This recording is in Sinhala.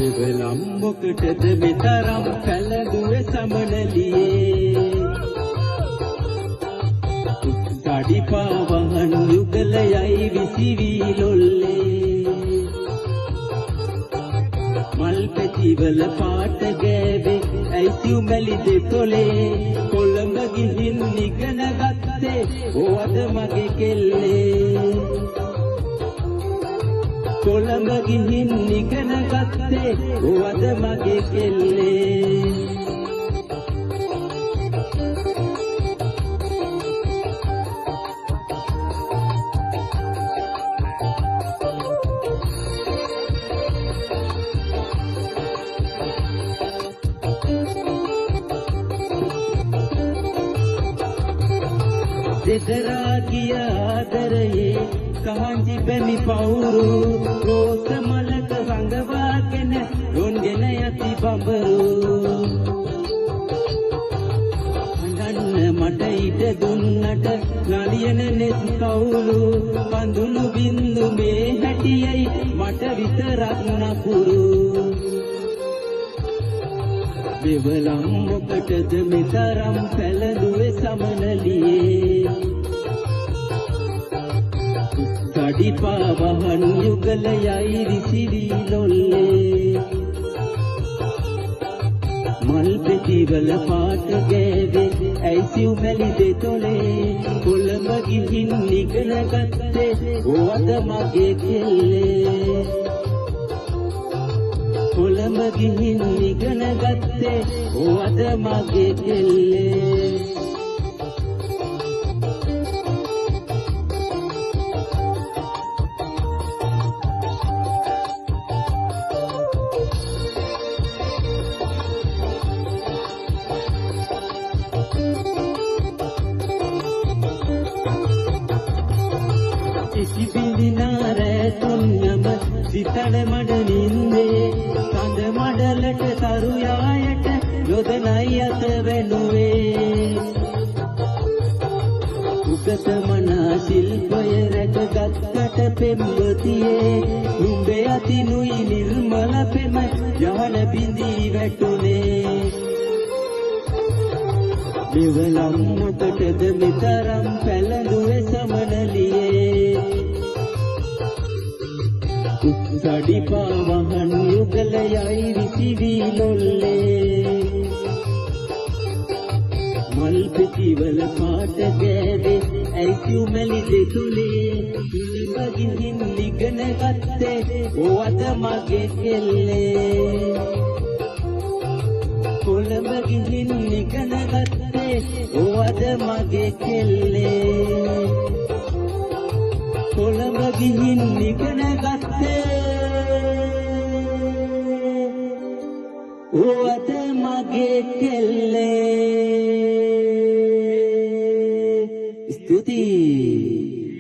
දෙවලම් මොකටද මෙතරම් පැලඳුවේ සමනලියේ සඩිපා වහන් යුගලයයි විසිවී ලොල්ලේ මල් පැතිවල පාට ගෑවේ ඇයිසිව් මැලි දෙතොලේ කොළඹ ගිහින් ඉගෙන ගත්තේ ඕවද මගේ කෙල්ලේ කොළඹ ගිහින් ඉගෙන ගත්තේ ඕවද මගේ කෙල්ලේ දෙදරා ගිය ආදරයේ කහංජි බැමි පවුරු රෝස මලක රඟවාගෙන රොන්ගෙන යති බඹරු හඳන්න මට ඉඩ දුන්නට නලියන නෙත් කවුරු පඳුළු බින්දු මේ හැටියයි මට විතරක් නපුරු දෙවලම් මොකටද මෙතරම් පැලඳුවේ සමනලියේ සඩිපා වහන් යුගලයයි විසිවී ලොල්ලේ මල් පෙතිවල පාට ගෑවේ ඇයිසිව් මැලි දෙතොලේ කොළඹ ගිහින් ඉගෙන ගත්තේ ඕවද මගේ කෙල්ලේ කොළඹ ගිහින් ඉගෙන ගත්තේ ඕවද මගේ කෙල්ලේ තුන්නම සිතන මඩ නින්දේ කඳ මඩලට තරු යායට යොදනයි අත වෙනුවේ උගත මනා ශිල්පය රැකගත්තට පෙම්වතියේ නුඹේ අතිනුයි නිර්මල පෙම යහන බිඳී වැටුනේ දෙවලම් මොකටද මෙතරම් පැලඳුවේ සමනලියේ සඩිපා වහන් යුගලයයි විසිවී ලොල්ලේ මල් පෙතිවල පාට ගෑවේ ඇයිසිව් මැලි දෙතුලේ කොළඹ ගිහින් ඉගෙන ගත්තේ ඕවද මගේ කෙල්ලේ කොළඹ ගිහින් ඉගෙන ගත්තේ ඕවද මගේ කෙල්ලේ කොළඹ ගිහින් ඉගෙන ගත්තේ ඕවද මගේ කෙල්ලේ ස්තුතියි